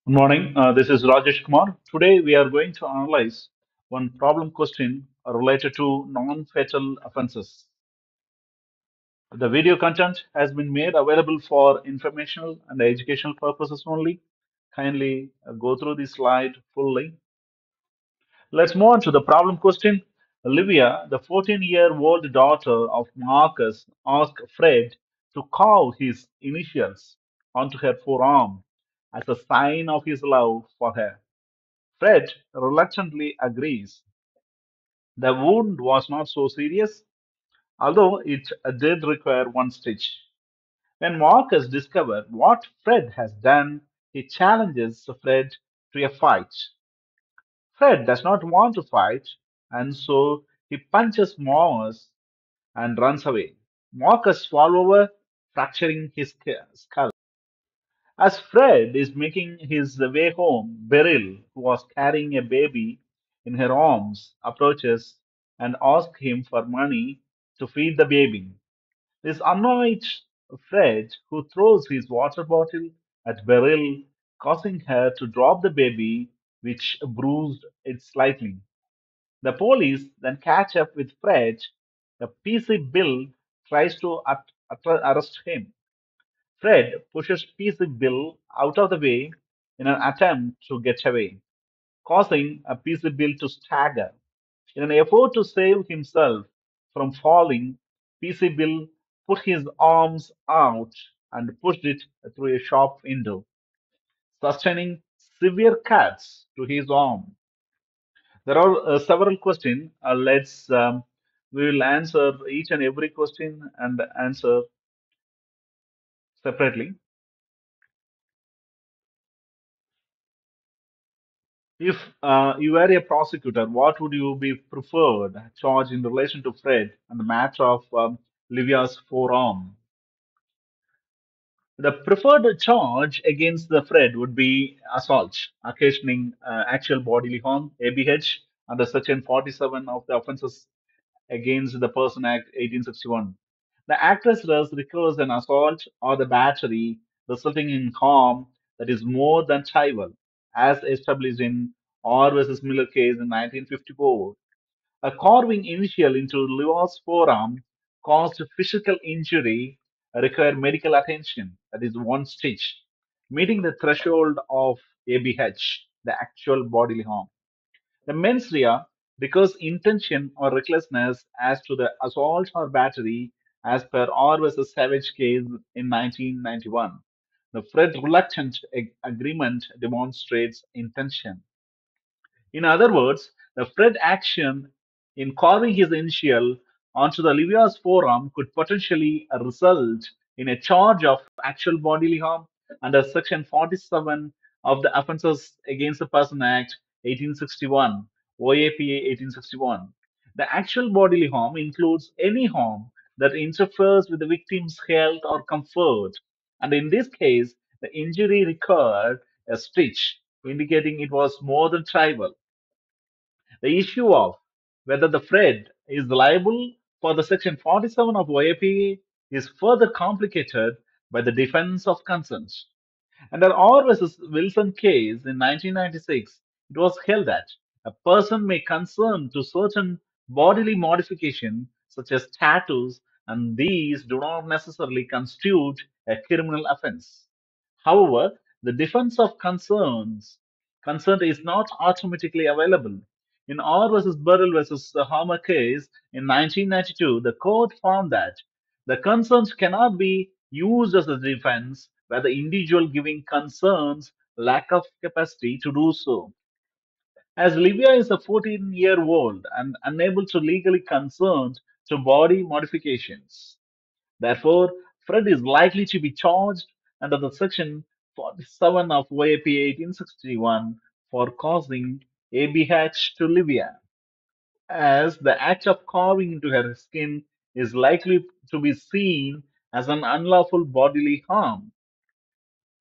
Good morning. This is Rajeshkumar. Today we are going to analyze one problem question related to non-fatal offences. The video content has been made available for informational and educational purposes only. Kindly go through the slide fully. Let's move on to the problem question. Olivia, the 14-year-old daughter of Marcus, asked Fred to carve his initials onto her forearm as a sign of his love for her. Fred reluctantly agrees. The wound was not so serious, although it did require one stitch. When Marcus discovers what Fred has done, he challenges Fred to a fight. Fred does not want to fight, and so he punches Morris and runs away. Marcus falls over, fracturing his skull. As Fred is making his way home, Beryl, who was carrying a baby in her arms, approaches and asks him for money to feed the baby. This annoys Fred, who throws his water bottle at Beryl, causing her to drop the baby, which bruised it slightly. The police then catch up with Fred. The PC Bill tries to arrest him. Fred pushes PC Bill out of the way in an attempt to get away, causing a PC Bill to stagger. In an effort to save himself from falling, PC Bill put his arms out and pushed it through a shop window, sustaining severe cuts to his arm. There are several questions. We will answer each and every question and answer separately. If you were a prosecutor, what would you be preferred charge in relation to Fred and the matter of Livia's forearm? The preferred charge against the Fred would be assault, occasioning actual bodily harm, ABH, under Section 47 of the Offences Against the Person Act 1861. The actress thus recurs an assault or the battery resulting in harm that is more than trivial, as established in R versus Miller case in 1954. A carving initial into Leo's forearm caused physical injury, required medical attention, that is one stitch, meeting the threshold of ABH, the actual bodily harm. The mens rea because intention or recklessness as to the assault or battery as per R versus Savage case in 1991. The Fred reluctant agreement demonstrates intention. In other words, the Fred action in carving his initial onto the Livia's forearm could potentially result in a charge of actual bodily harm under Section 47 of the Offences Against the Person Act 1861, OAPA 1861. The actual bodily harm includes any harm that interferes with the victim's health or comfort, and in this case, the injury required a stitch, indicating it was more than trivial. The issue of whether the Fred is liable for the Section 47 of OAPA is further complicated by the defense of consent. Under R versus Wilson case in 1996, it was held that a person may consent to certain bodily modification such as tattoos, and these do not necessarily constitute a criminal offense. However, the defense of consent is not automatically available. In R versus Burrell versus the Homer case in 1992, the court found that the consent cannot be used as a defense where the individual giving concerns lack of capacity to do so. As Livia is a 14-year-old and unable to legally consent to body modifications, therefore, Fred is likely to be charged under the Section 47 of OAP 1861 for causing ABH to Livia, as the act of carving into her skin is likely to be seen as an unlawful bodily harm,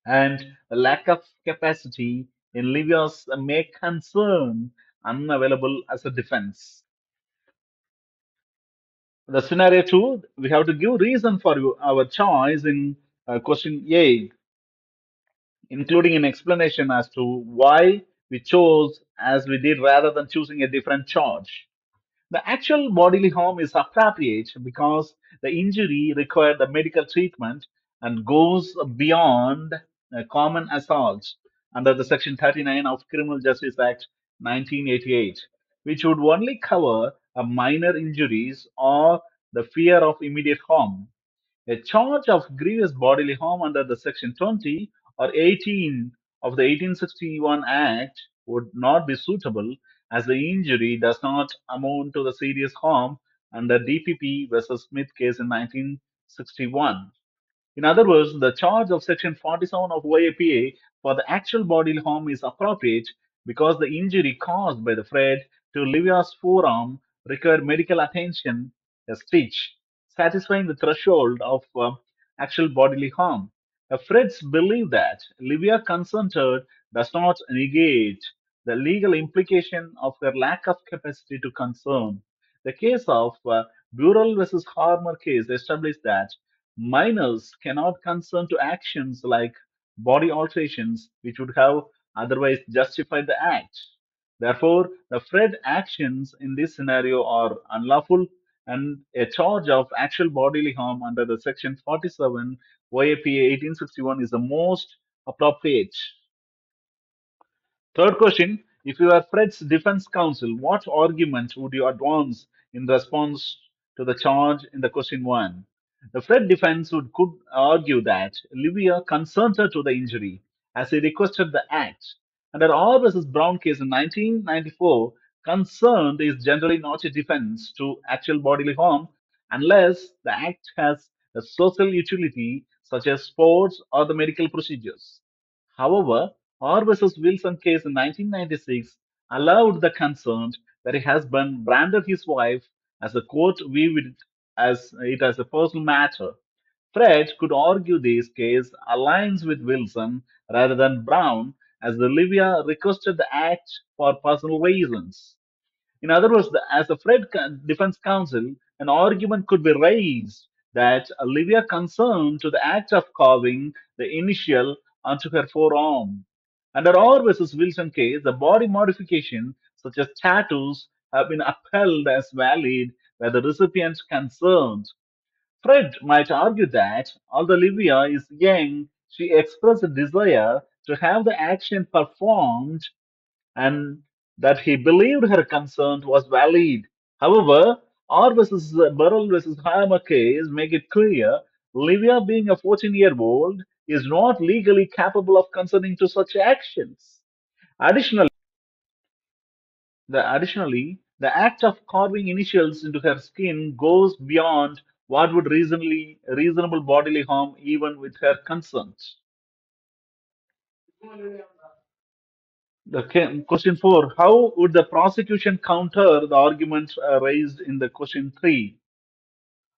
and the lack of capacity in Livia's may concern unavailable as a defense. The scenario two, we have to give reason for our choice in question A. including an explanation as to why we chose as we did rather than choosing a different charge. The actual bodily harm is appropriate because the injury required the medical treatment and goes beyond common assault under the Section 39 of Criminal Justice Act 1988, which would only cover minor injuries or the fear of immediate harm. A charge of grievous bodily harm under the Section 20 or 18 of the 1861 Act would not be suitable as the injury does not amount to the serious harm under DPP versus Smith case in 1961. In other words, the charge of Section 47 of OAPA for the actual bodily harm is appropriate because the injury caused by the thread to Livia's forearm required medical attention, a stitch, satisfying the threshold of actual bodily harm. Fred's believe that Livia consented does not negate the legal implication of her lack of capacity to consent. The case of Burrell versus Harmer case established that minors cannot consent to actions like body alterations, which would have otherwise justified the act. Therefore, the Fred actions in this scenario are unlawful, and a charge of actual bodily harm under the Section 47 OAPA 1861 is the most appropriate. Third question, if you are Fred's defense counsel, what argument would you advance in response to the charge in the question 1? The Fred defense could argue that Livia consented to the injury as he requested the act. Under R versus Brown case in 1994, consent is generally not a defense to actual bodily harm unless the act has a social utility such as sports or the medical procedures. However, R versus Wilson case in 1996 allowed the consent that a husband branded his wife as the court viewed it as a personal matter. Fred could argue this case aligns with Wilson rather than Brown, as the Livia requested the act for personal reasons. In other words, as a defense counsel, an argument could be raised that Olivia consent to the act of carving the initial onto her forearm. Under R versus Wilson case, the body modification, such as tattoos, have been upheld as valid where the recipient consent. Fred might argue that although Olivia is young, she expressed a desire to have the action performed and that he believed her consent was valid. However, R versus Burrell versus Hammer case make it clear Livia, being a 14-year-old, is not legally capable of consenting to such actions. Additionally, the act of carving initials into her skin goes beyond what would reasonable bodily harm even with her consent. Question 4. How would the prosecution counter the argument raised in the question 3?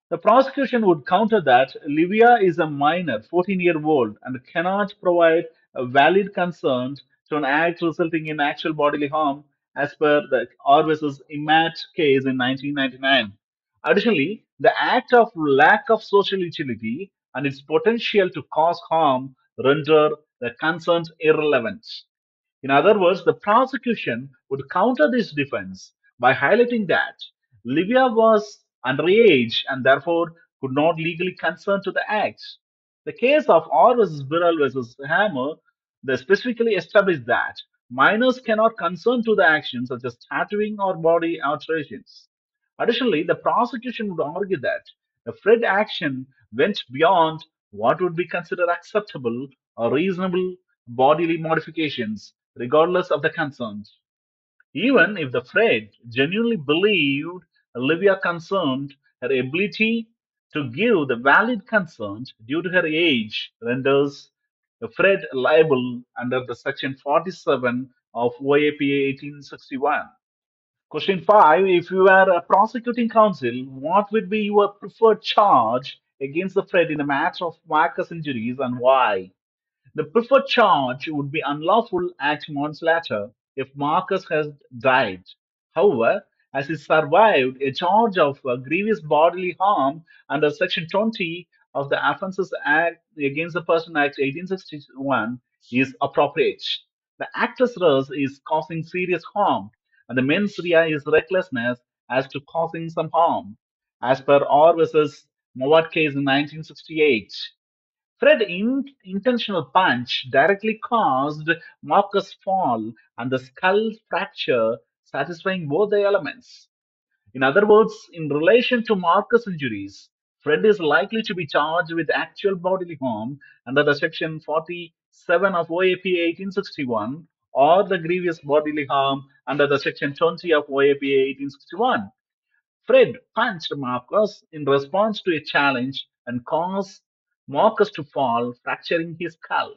The prosecution would counter that Livia is a minor, 14-year-old, and cannot provide a valid consent to an act resulting in actual bodily harm as per the R versus Imat case in 1999. Additionally, the act of lack of social utility and its potential to cause harm render the consent irrelevant. In other words, the prosecution would counter this defense by highlighting that Livia was underage and therefore could not legally consent to the act. The case of R versus Birrell versus Hammer, they specifically established that minors cannot consent to the actions such as tattooing or body alterations. Additionally, the prosecution would argue that the Fred action went beyond what would be considered acceptable or reasonable bodily modifications, regardless of the consent. Even if the Fred genuinely believed Olivia consent, her ability to give the valid consent due to her age renders the Fred liable under the Section 47 of OAPA 1861. Question 5. If you are a prosecuting counsel, what would be your preferred charge against the Fred in a matter of Marcus injuries and why? The preferred charge would be unlawful act manslaughter if Marcus has died. However, as he survived, a charge of grievous bodily harm under Section 20 of the Offences Act against the Person Act 1861 is appropriate. The actus reus is causing serious harm, and the mens rea is recklessness as to causing some harm, as per Orr versus Mowat case in 1968. Fred intentional punch directly caused Marcus' fall and the skull fracture, satisfying both the elements. In other words, in relation to Marcus' injuries, Fred is likely to be charged with actual bodily harm under the section 47 of OAPA 1861 or the grievous bodily harm under the section 20 of OAPA 1861. Fred punched Marcus in response to a challenge and caused Marcus to fall, fracturing his skull.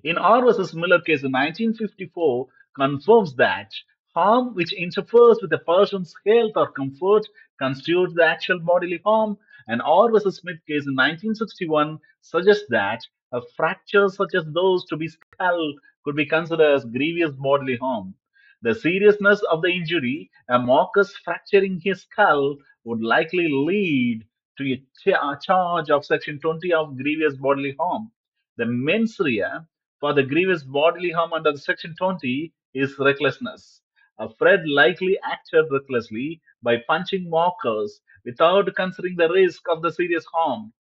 In R versus Miller case in 1954 confirms that harm which interferes with a person's health or comfort constitutes the actual bodily harm, and R versus Smith case in 1961 suggests that a fracture such as those to be skull could be considered as grievous bodily harm. The seriousness of the injury, a Marcus fracturing his skull, would likely lead to a charge of Section 20 of grievous bodily harm. The mens rea for the grievous bodily harm under Section 20 is recklessness. Fred likely acted recklessly by punching Marcus without considering the risk of the serious harm.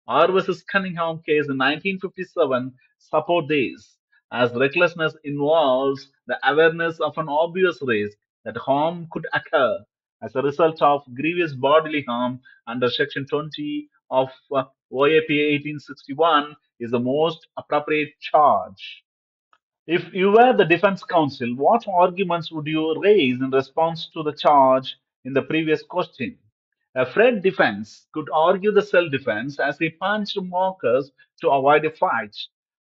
R versus Cunningham case in 1957 support this, as recklessness involves the awareness of an obvious risk that harm could occur as a result of grievous bodily harm under Section 20 of OAPA 1861 is the most appropriate charge. If you were the defense counsel, what arguments would you raise in response to the charge in the previous question? A Fred defense could argue the self defense as he punched Marcus to avoid a fight.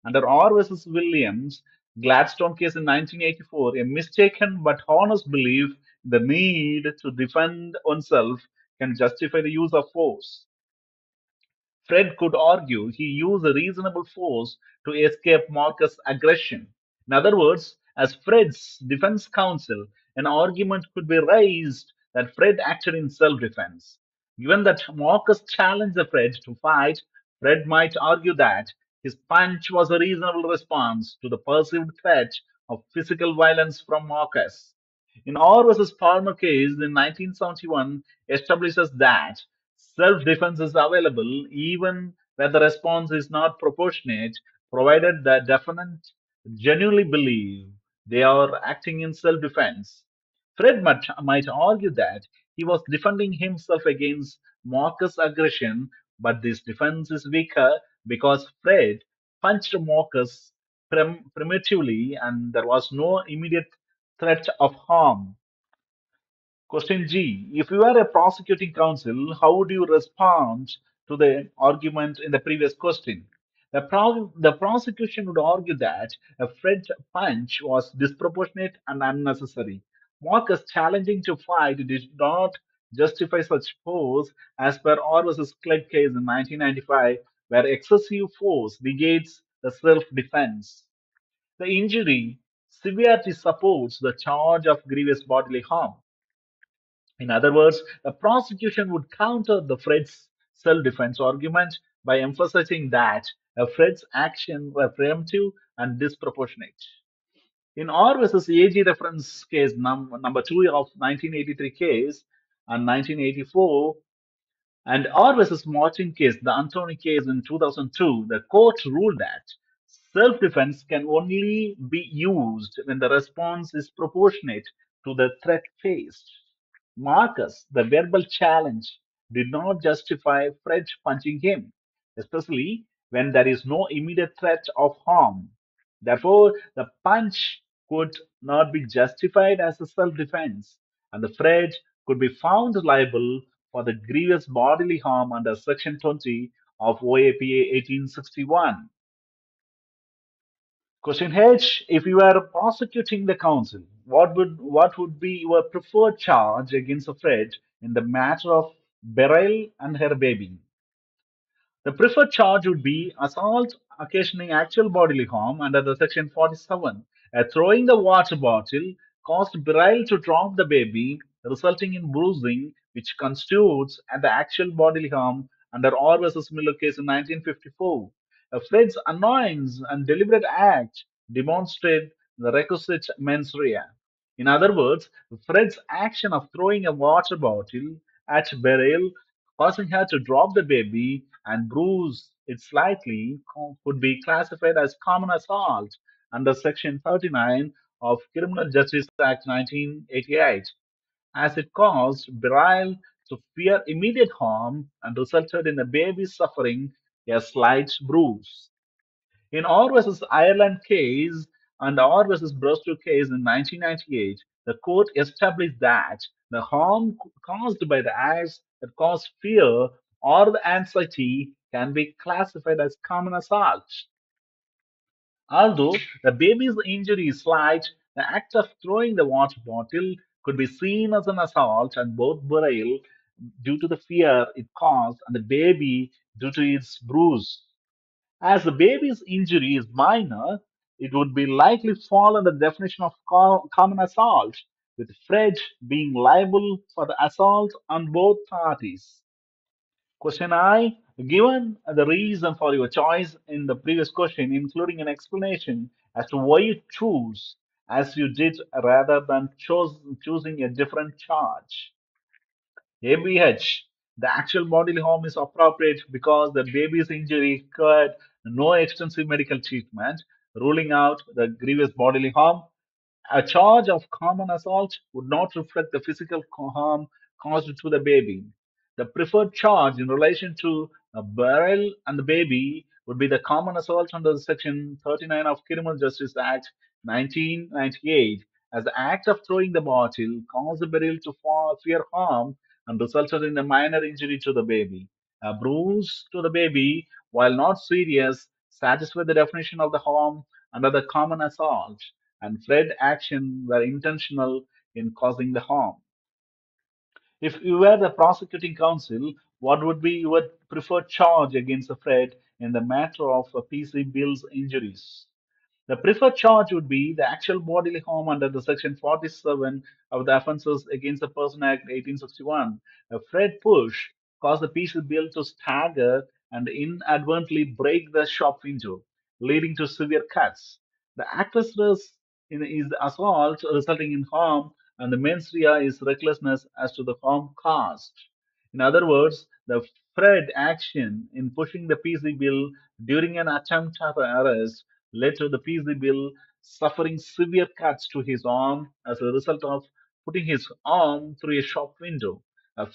Under R versus Williams, Gladstone case in 1984, a mistaken but honest belief in the need to defend oneself can justify the use of force. Fred could argue he used a reasonable force to escape Marcus' aggression. In other words, as Fred's defense counsel, an argument could be raised that Fred acted in self defense. Given that Marcus challenged Fred to fight, Fred might argue that his punch was a reasonable response to the perceived threat of physical violence from Marcus. In R versus Palmer case in 1971 establishes that self-defense is available even where the response is not proportionate, provided the defendant genuinely believe they are acting in self-defense. Fred might argue that he was defending himself against Marcus' aggression, but this defense is weaker because Fred punched Marcus primitively and there was no immediate threat of harm. Question G. If you are a prosecuting counsel, how would you respond to the argument in the previous question? The prosecution would argue that a French punch was disproportionate and unnecessary. Marcus challenging to fight did not justify such force as per R versus Clegg case in 1995, where excessive force negates the self-defense. The injury severity supports the charge of grievous bodily harm. In other words, the prosecution would counter the Fred's self-defense argument by emphasizing that Fred's actions were preemptive and disproportionate. In R versus AG reference case number 2 of 1983 case and 1984, and R versus Martin case, the Anthony case in 2002, the court ruled that self-defense can only be used when the response is proportionate to the threat faced. Marcus, the verbal challenge, did not justify Fred punching him, especially when there is no immediate threat of harm. Therefore, the punch could not be justified as a self defense, and the Fred could be found liable for the grievous bodily harm under Section 20 of OAPA 1861. Question H, if you were prosecuting the counsel, what would be your preferred charge against a Fred in the matter of Beryl and her baby? The preferred charge would be assault occasioning actual bodily harm under the section 47. Throwing the water bottle caused Beryl to drop the baby, resulting in bruising, which constitutes the actual bodily harm under R versus Miller case in 1954. Fred's annoyance and deliberate act demonstrate the requisite mens rea. In other words, Fred's action of throwing a water bottle at Beryl, causing her to drop the baby and bruise it slightly, could be classified as common assault under Section 39 of Criminal Justice Act 1988, as it caused Beryl to fear immediate harm and resulted in the baby suffering a slight bruise. In R versus Ireland case and R versus Bristol case in 1998, the court established that the harm caused by the acts that cause fear or the anxiety can be classified as common assault. Although the baby's injury is slight, the act of throwing the water bottle could be seen as an assault on both Beryl due to the fear it caused and the baby due to its bruise. As the baby's injury is minor, it would be likely fall under the definition of common assault, with Fred being liable for the assault on both parties. Question I. Given the reason for your choice in the previous question, including an explanation as to why you choose as you did rather than choosing a different charge. ABH. The actual bodily harm is appropriate because the baby's injury required no extensive medical treatment, ruling out the grievous bodily harm. A charge of common assault would not reflect the physical harm caused to the baby. The preferred charge in relation to a burial and the baby would be the common assault under Section 39 of Criminal Justice Act 1998, as the act of throwing the bottle caused the burial to fear harm and resulted in a minor injury to the baby. A bruise to the baby, while not serious, satisfied the definition of the harm under the common assault, and Fred action were intentional in causing the harm. If you were the prosecuting counsel, what would be your preferred charge against Fred in the matter of PC Bill's injuries? The preferred charge would be the actual bodily harm under the Section 47 of the Offences Against the Person Act 1861. A Fred push caused the PC Bill to stagger and inadvertently break the shop window, leading to severe cuts. The actress is the assault resulting in harm, and the mens rea is recklessness as to the harm caused. In other words, the Fred action in pushing the PC Bill during an attempt at arrest led to the PC Bill suffering severe cuts to his arm as a result of putting his arm through a shop window.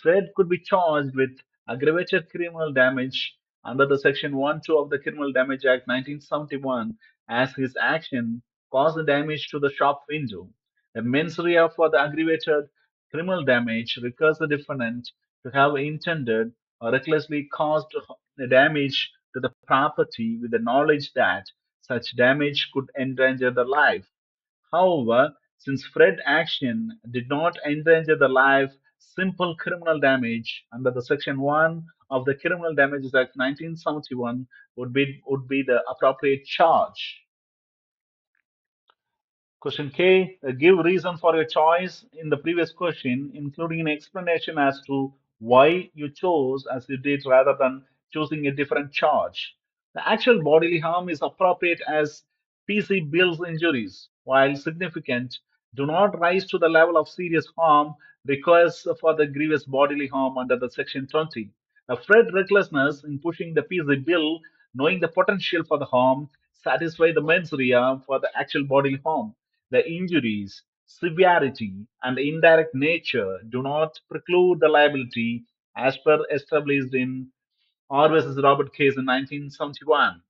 Fred could be charged with aggravated criminal damage under the Section 1-2 of the Criminal Damage Act 1971, as his action caused the damage to the shop window. The mens rea for the aggravated criminal damage requires the defendant to have intended or recklessly caused the damage to the property with the knowledge that such damage could endanger the life. However, since Fred action did not endanger the life, simple criminal damage under the Section 1 of the Criminal Damages Act 1971 would be the appropriate charge. Question K. Give reason for your choice in the previous question, including an explanation as to why you chose as you did rather than choosing a different charge. The actual bodily harm is appropriate as PC Bill's injuries, while significant, do not rise to the level of serious harm requires for the grievous bodily harm under the Section 20. A Fred recklessness in pushing the PC Bill, knowing the potential for the harm, satisfy the mens rea for the actual bodily harm. The injuries, severity, and indirect nature do not preclude the liability as per established in R versus Robert case in 1971.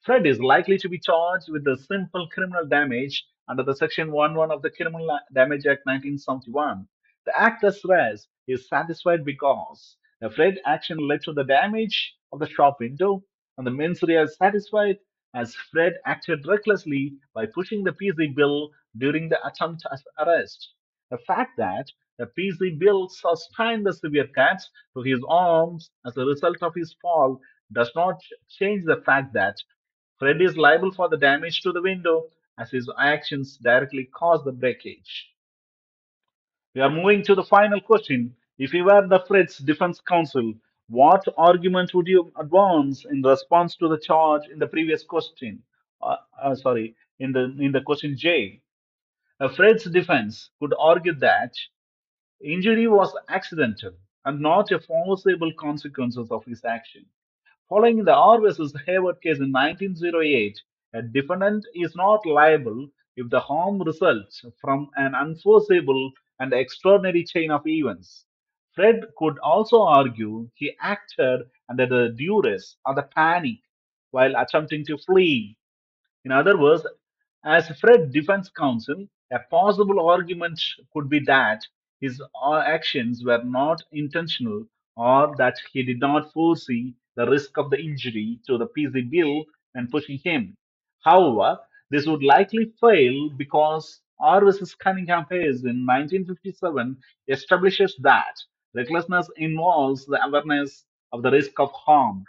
Fred is likely to be charged with the simple criminal damage under the Section 1-1 of the Criminal Damage Act 1971. The act as res is satisfied because the Fred action led to the damage of the shop window, and the mens rea is satisfied as Fred acted recklessly by pushing the PC Bill during the attempt at arrest. The fact that the PC Bill sustained the severe cuts to his arms as a result of his fall does not change the fact that Fred is liable for the damage to the window as his actions directly caused the breakage. We are moving to the final question. If you were the Fred's defense counsel, What argument would you advance in response to the charge in the previous question? Sorry, in the question J. Fred's defense could argue that injury was accidental and not a forcible consequence of his action. Following the R versus Hayward case in 1908, a defendant is not liable if the harm results from an unforeseeable and extraordinary chain of events. Fred could also argue he acted under the duress or the panic while attempting to flee. In other words, as Fred defense counsel, a possible argument could be that his actions were not intentional or that he did not foresee the risk of the injury to the PC bill and pushing him. However, this would likely fail because R versus Cunningham Hayes in 1957 establishes that recklessness involves the awareness of the risk of harm.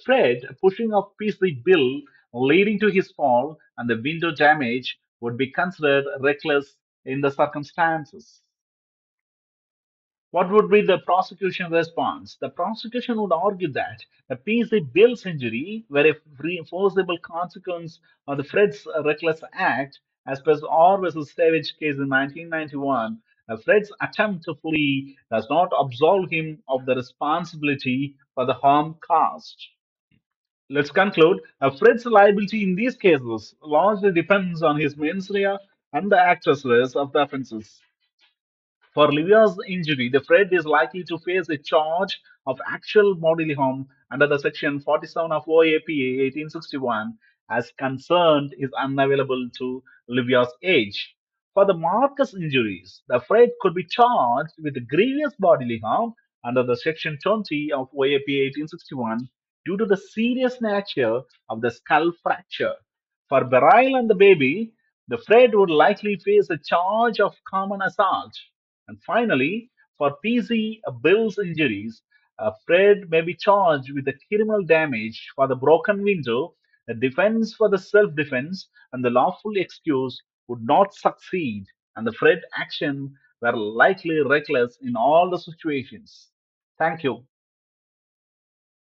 Fred pushing of PC bill leading to his fall and the window damage would be considered reckless in the circumstances. What would be the prosecution response? The prosecution would argue that the PC Bill's injury were a forcible consequence of the Fred's reckless act, as per R versus Savage case in 1991. Fred's attempt to flee does not absolve him of the responsibility for the harm caused. Let's conclude. Fred's liability in these cases largely depends on his mens rea and the actresses of the offences. For Livia's injury, the Fred is likely to face a charge of actual bodily harm under the section 47 of OAPA 1861, as concerned is unavailable to Livia's age. For the Marcus injuries, the Fred could be charged with grievous bodily harm under the section 20 of OAPA 1861 due to the serious nature of the skull fracture. For Beryl and the baby, the Fred would likely face a charge of common assault. And finally, for PC Bill's injuries, Fred may be charged with the criminal damage for the broken window, the defense for the self defense, and the lawful excuse would not succeed, and the Fred action were likely reckless in all the situations. Thank you.